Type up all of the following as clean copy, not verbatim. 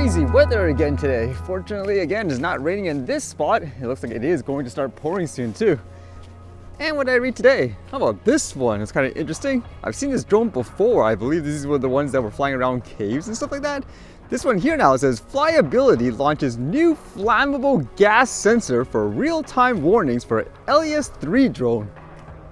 crazy weather again today. Fortunately, again, it's not raining in this spot. It looks like it is going to start pouring soon too. And what did I read today? How about this one? It's kind of interesting. I've seen this drone before. I believe these were the ones that were flying around caves and stuff like that. This one here now says, Flyability launches new flammable gas sensor for real-time warnings for LES-3 drone.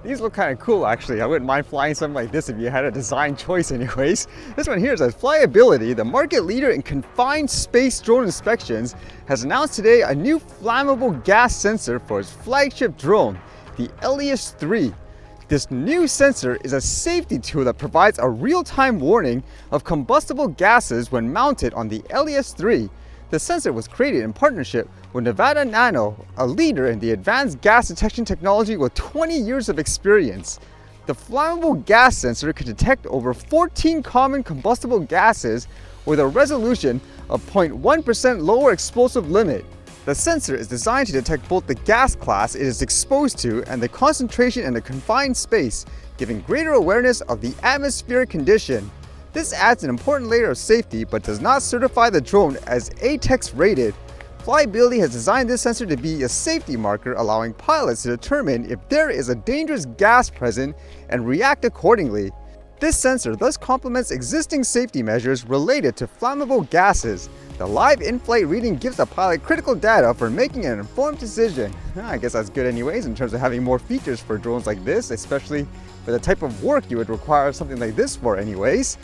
These look kind of cool actually. I wouldn't mind flying something like this if you had a design choice anyways. This one here says, Flyability, the market leader in confined space drone inspections, has announced today a new flammable gas sensor for its flagship drone, the LES-3. This new sensor is a safety tool that provides a real-time warning of combustible gases when mounted on the LES-3. The sensor was created in partnership with Nevada Nano, a leader in the advanced gas detection technology with 20 years of experience. The flammable gas sensor can detect over 14 common combustible gases with a resolution of 0.1% lower explosive limit. The sensor is designed to detect both the gas class it is exposed to and the concentration in a confined space, giving greater awareness of the atmospheric condition. This adds an important layer of safety but does not certify the drone as ATEX rated. Flyability has designed this sensor to be a safety marker, allowing pilots to determine if there is a dangerous gas present and react accordingly. This sensor thus complements existing safety measures related to flammable gases. The live in-flight reading gives the pilot critical data for making an informed decision. I guess that's good anyways in terms of having more features for drones like this, especially for the type of work you would require something like this for anyways.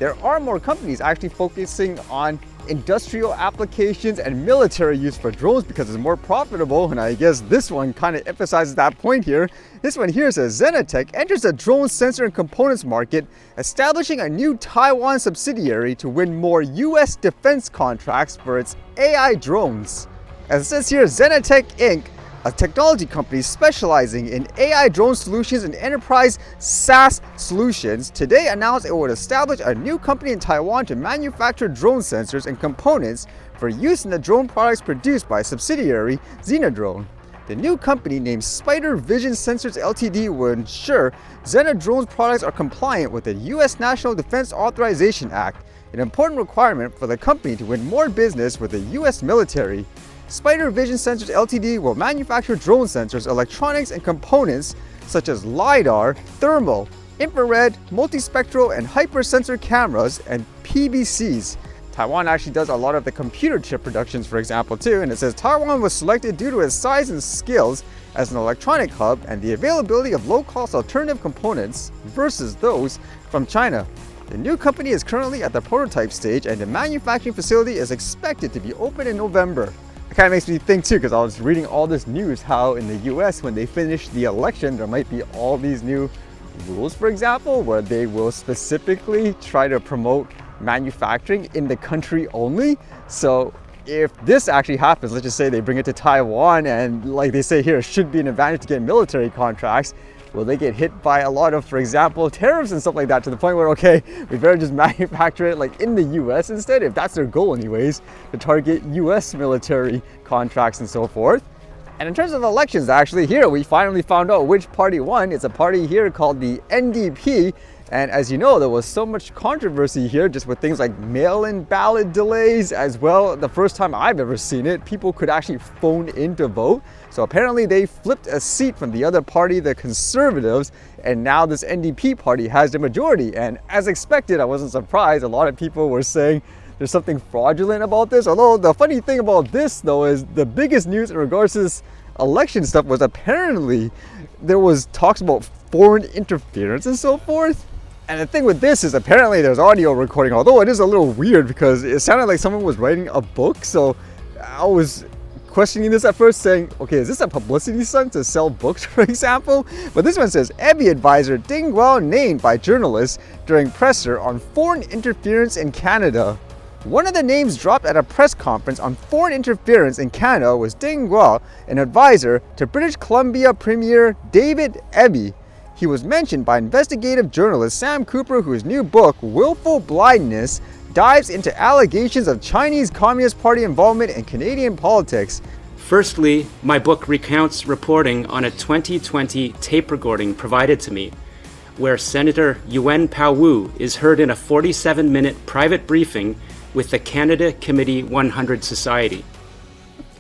There are more companies actually focusing on industrial applications and military use for drones because it's more profitable, and I guess this one kind of emphasizes that point here. This one here says Zenatech enters the drone sensor and components market, establishing a new Taiwan subsidiary to win more US defense contracts for its AI drones. As it says here, Zenatech Inc., a technology company specializing in AI drone solutions and enterprise SaaS solutions, today announced it would establish a new company in Taiwan to manufacture drone sensors and components for use in the drone products produced by subsidiary Zenadrone. The new company, named Spider Vision Sensors Ltd, will ensure Zenadrone's products are compliant with the U.S. National Defense Authorization Act, an important requirement for the company to win more business with the U.S. military. Spider Vision Sensors Ltd will manufacture drone sensors, electronics, and components such as LiDAR, thermal, infrared, multispectral, and hypersensor cameras, and PBCs. Taiwan actually does a lot of the computer chip productions, for example, too, and it says Taiwan was selected due to its size and skills as an electronic hub and the availability of low-cost alternative components versus those from China. The new company is currently at the prototype stage, and the manufacturing facility is expected to be open in November. It kind of makes me think too, because I was reading all this news how in the US when they finish the election there might be all these new rules, for example, where they will specifically try to promote manufacturing in the country only. So if this actually happens, let's just say they bring it to Taiwan and like they say here, it should be an advantage to get military contracts. Will they get hit by a lot of, for example, tariffs and stuff like that to the point where, okay, we better just manufacture it like in the US instead, if that's their goal anyways, to target US military contracts and so forth. And in terms of elections, actually here we finally found out which party won. It's a party here called the NDP. And as you know, there was so much controversy here just with things like mail-in ballot delays as well. The first time I've ever seen it, people could actually phone in to vote. So apparently they flipped a seat from the other party, the Conservatives, and now this NDP party has the majority. And as expected, I wasn't surprised. A lot of people were saying there's something fraudulent about this. Although the funny thing about this though is the biggest news in regards to this election stuff was apparently there was talks about foreign interference and so forth. And the thing with this is apparently there's audio recording, although it is a little weird because it sounded like someone was writing a book. So I was questioning this at first, saying, okay, is this a publicity stunt to sell books, for example? But this one says, EBI advisor Ding Guo named by journalists during presser on foreign interference in Canada. One of the names dropped at a press conference on foreign interference in Canada was Ding Guo, an advisor to British Columbia Premier David Eby. He was mentioned by investigative journalist Sam Cooper, whose new book, Willful Blindness, dives into allegations of Chinese Communist Party involvement in Canadian politics. Firstly, my book recounts reporting on a 2020 tape recording provided to me, where Senator Yuen Pao Wu is heard in a 47-minute private briefing with the Canada Committee 100 Society.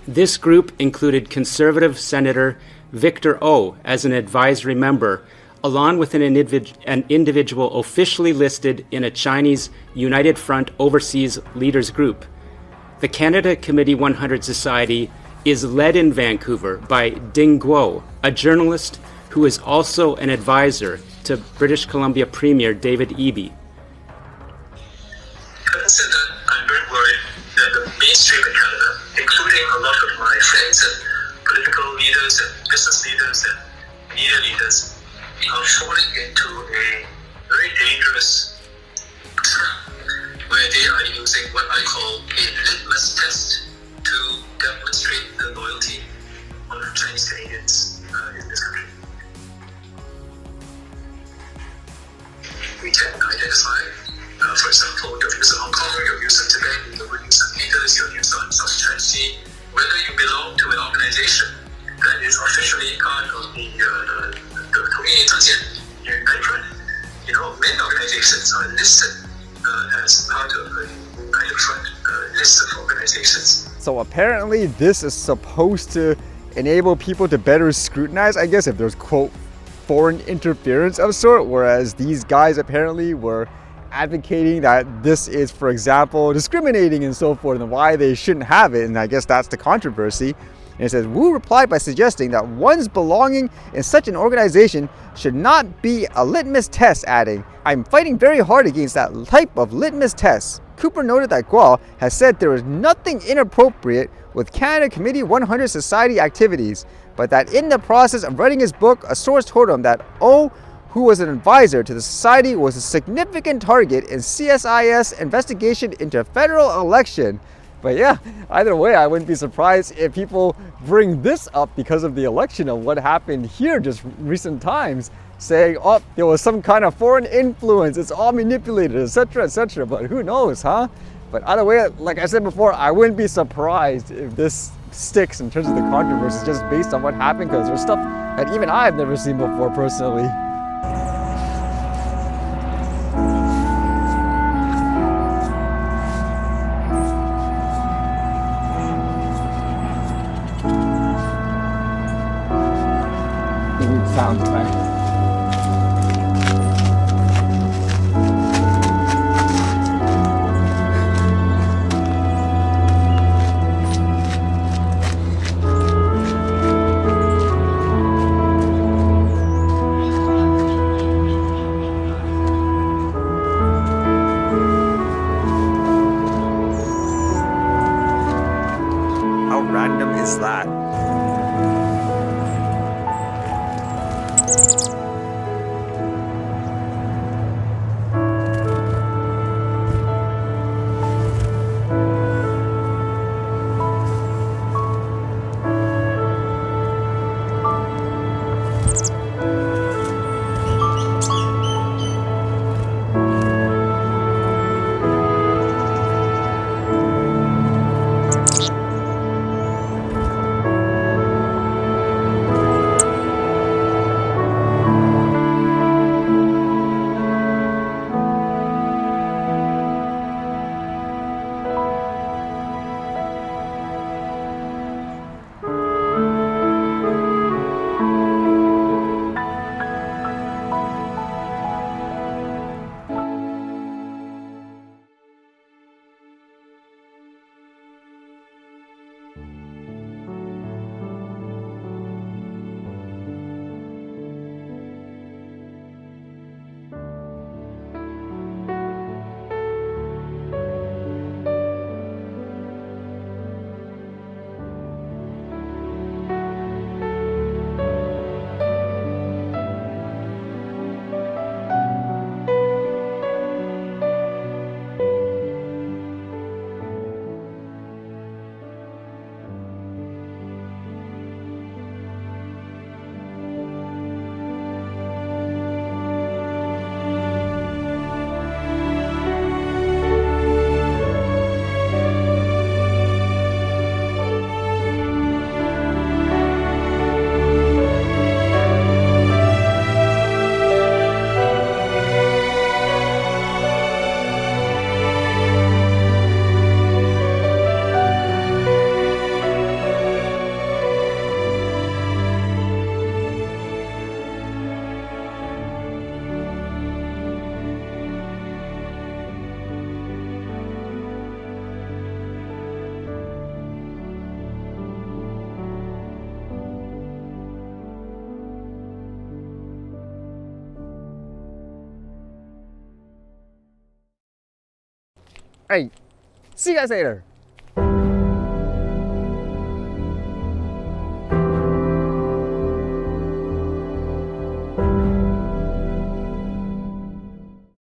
This group included Conservative Senator Victor O as an advisory member, along with an individual officially listed in a Chinese United Front Overseas Leaders Group. The Canada Committee 100 Society is led in Vancouver by Ding Guo, a journalist who is also an advisor to British Columbia Premier David Eby. Having said that, I'm very worried that the mainstream in Canada, including a lot of my friends and political leaders and business leaders and media leaders, are falling into a very dangerous trap where they are using what I call a litmus test to demonstrate the loyalty of Chinese Canadians in this country. We can identify, for example, your views on Hong Kong, your views on Tibet, your views on leaders, your views on South China Sea, whether you belong to an organization that is officially part of the United Front. Many organizations are listed as part of the United Front list of organizations. So apparently this is supposed to enable people to better scrutinize, I guess, if there's, quote, foreign interference of sort, whereas these guys apparently were advocating that this is, for example, discriminating and so forth, and why they shouldn't have it, and I guess that's the controversy. And it says, Wu replied by suggesting that one's belonging in such an organization should not be a litmus test, adding, "I'm fighting very hard against that type of litmus test." Cooper noted that Guo has said there is nothing inappropriate with Canada Committee 100 Society activities, but that in the process of writing his book, a source told him that O, who was an advisor to the society, was a significant target in CSIS investigation into a federal election. But yeah, either way, I wouldn't be surprised if people bring this up because of the election of what happened here just recent times, saying, oh, there was some kind of foreign influence, it's all manipulated, etc., etc. But who knows, huh? But either way, like I said before, I wouldn't be surprised if this sticks in terms of the controversy just based on what happened, because there's stuff that even I've never seen before personally. Sounds effect. How random is that? right, see you guys later.